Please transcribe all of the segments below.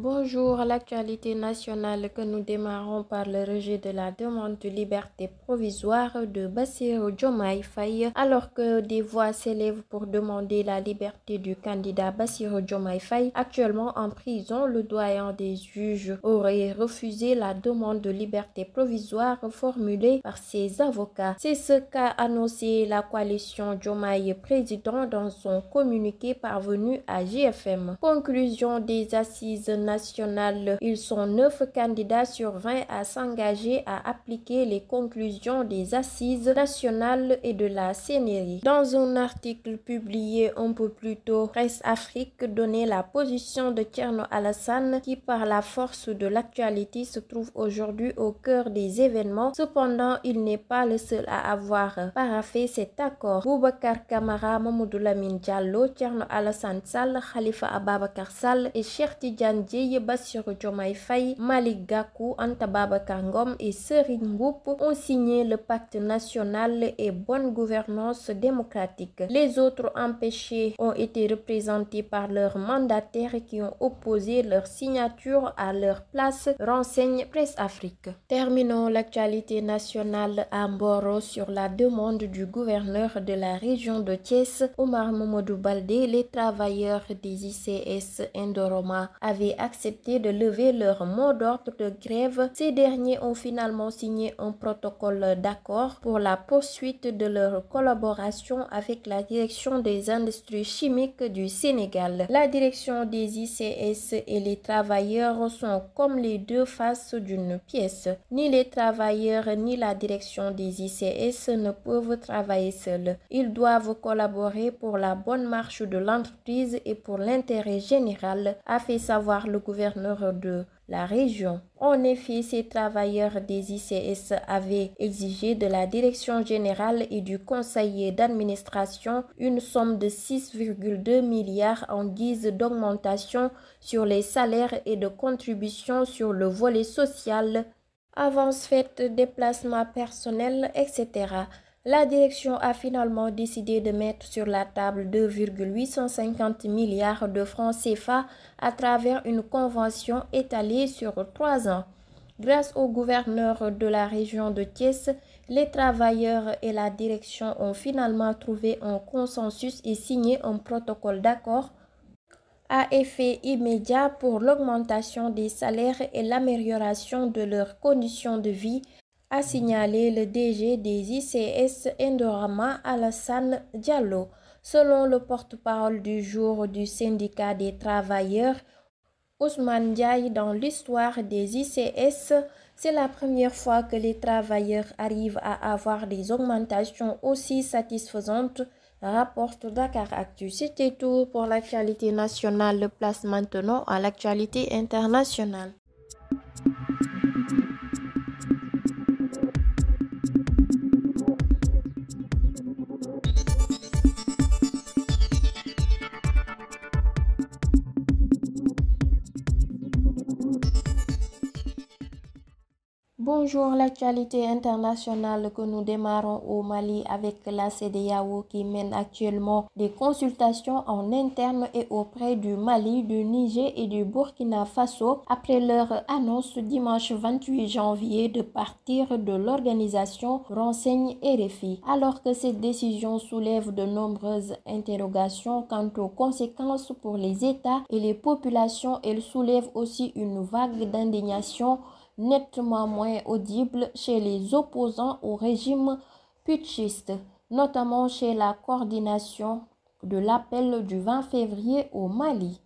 Bonjour, l'actualité nationale que nous démarrons par le rejet de la demande de liberté provisoire de Bassirou Diomaye Faye, alors que des voix s'élèvent pour demander la liberté du candidat Bassirou Diomaye Faye, actuellement en prison. Le doyen des juges aurait refusé la demande de liberté provisoire formulée par ses avocats. C'est ce qu'a annoncé la coalition Diomaye Président dans son communiqué parvenu à JFM. Conclusion des assises nationales, ils sont 9 candidats sur 20 à s'engager à appliquer les conclusions des assises nationales et de la CNRI. Dans un article publié un peu plus tôt, Presse Afrique donnait la position de Thierno Alassane qui, par la force de l'actualité, se trouve aujourd'hui au cœur des événements. Cependant, il n'est pas le seul à avoir paraphé cet accord. Boubacar Camara, Mamadou Lamine Diallo, Thierno Alassane Sall, Khalifa Ababacar Sall et Cheikh Tidiane Dièye, Bassirou Diomaye Faye, Malick Gakou, Anta Babacar Ngom et Serigne Mboup ont signé le pacte national et bonne gouvernance démocratique. Les autres empêchés ont été représentés par leurs mandataires qui ont opposé leur signature à leur place, renseigne Presse Afrique. Terminons l'actualité nationale à Mboro sur la demande du gouverneur de la région de Thiès, Omar Mamadou Baldé. Les travailleurs des ICS Indorama avaient accepté de lever leur mot d'ordre de grève. Ces derniers ont finalement signé un protocole d'accord pour la poursuite de leur collaboration avec la direction des industries chimiques du Sénégal. La direction des ICS et les travailleurs sont comme les deux faces d'une pièce. Ni les travailleurs ni la direction des ICS ne peuvent travailler seuls. Ils doivent collaborer pour la bonne marche de l'entreprise et pour l'intérêt général, a fait savoir le gouverneur de la région. En effet, ces travailleurs des ICS avaient exigé de la direction générale et du conseiller d'administration une somme de 6,2 milliards en guise d'augmentation sur les salaires et de contribution sur le volet social, avance faite, déplacements personnels, etc. La direction a finalement décidé de mettre sur la table 2,850 milliards de francs CFA à travers une convention étalée sur 3 ans. Grâce au gouverneur de la région de Thiès, les travailleurs et la direction ont finalement trouvé un consensus et signé un protocole d'accord à effet immédiat pour l'augmentation des salaires et l'amélioration de leurs conditions de vie, a signalé le DG des ICS Indorama, Alassane Diallo. Selon le porte-parole du jour du syndicat des travailleurs, Ousmane Ndiaye, dans l'histoire des ICS, c'est la première fois que les travailleurs arrivent à avoir des augmentations aussi satisfaisantes, rapporte Dakaractu. C'était tout pour l'actualité nationale. Place maintenant à l'actualité internationale. Bonjour, l'actualité internationale que nous démarrons au Mali avec la CEDEAO qui mène actuellement des consultations en interne et auprès du Mali, du Niger et du Burkina Faso après leur annonce dimanche 28 janvier de partir de l'organisation, renseigne RFI. Alors que cette décision soulève de nombreuses interrogations quant aux conséquences pour les États et les populations, elle soulève aussi une vague d'indignation nettement moins audible chez les opposants au régime putschiste, notamment chez la coordination de l'appel du 20 février au Mali.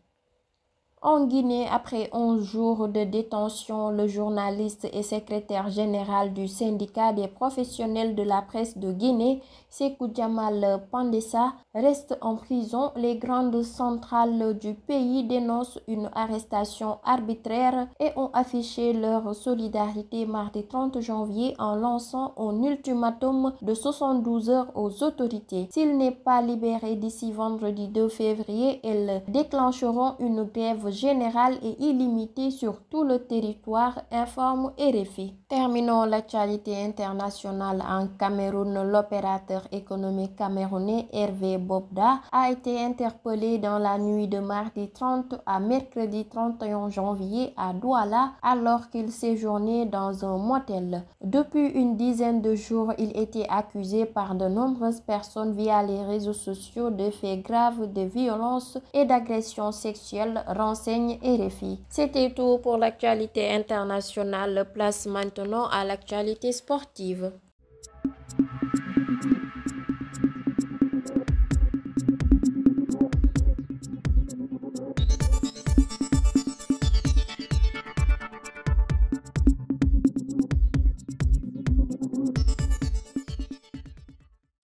En Guinée, après 11 jours de détention, le journaliste et secrétaire général du syndicat des professionnels de la presse de Guinée, Sékou Djamal Pandessa, reste en prison. Les grandes centrales du pays dénoncent une arrestation arbitraire et ont affiché leur solidarité mardi 30 janvier en lançant un ultimatum de 72 heures aux autorités. S'il n'est pas libéré d'ici vendredi 2 février, elles déclencheront une grève grève générale et illimitée sur tout le territoire, informe RFI. Terminons l'actualité internationale en Cameroun. L'opérateur économique camerounais Hervé Bobda a été interpellé dans la nuit de mardi 30 à mercredi 31 janvier à Douala alors qu'il séjournait dans un motel. Depuis une dizaine de jours, il était accusé par de nombreuses personnes via les réseaux sociaux de faits graves de violence et d'agression sexuelle, renseigne RFI. C'était tout pour l'actualité internationale. Place maintenant à l'actualité sportive.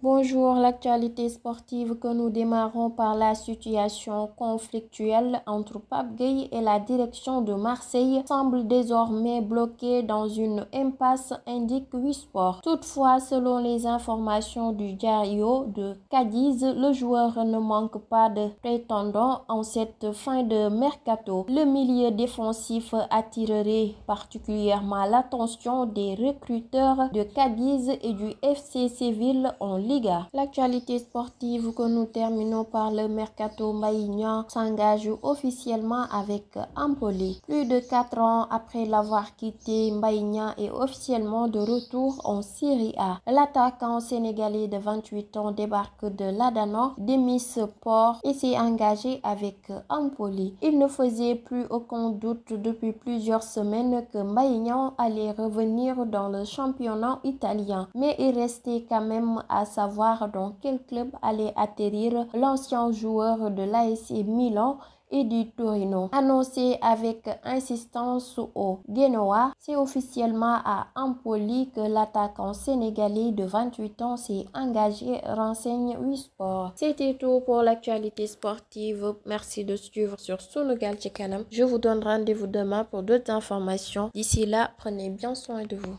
Bonjour, l'actualité sportive que nous démarrons par la situation conflictuelle entre Pape Gueye et la direction de Marseille semble désormais bloquée dans une impasse, indique Wisport. Toutefois, selon les informations du Diario de Cadiz, le joueur ne manque pas de prétendants en cette fin de mercato. Le milieu défensif attirerait particulièrement l'attention des recruteurs de Cadiz et du FC Séville en Liga. L'actualité sportive que nous terminons par le mercato. Mbaye Niang s'engage officiellement avec Empoli. Plus de 4 ans après l'avoir quitté, Mbaye Niang est officiellement de retour en Serie A. L'attaquant sénégalais de 28 ans débarque de l'Adana, Demirspor et s'est engagé avec Empoli. Il ne faisait plus aucun doute depuis plusieurs semaines que Mbaye Niang allait revenir dans le championnat italien, mais il restait quand même à savoir dans quel club allait atterrir l'ancien joueur de l'AS Milan et du Torino. Annoncé avec insistance au Genoa, c'est officiellement à Empoli que l'attaquant sénégalais de 28 ans s'est engagé, renseigne Wisport. C'était tout pour l'actualité sportive. Merci de suivre sur Sunugal ci Kanam. Je vous donne rendez-vous demain pour d'autres informations. D'ici là, prenez bien soin de vous.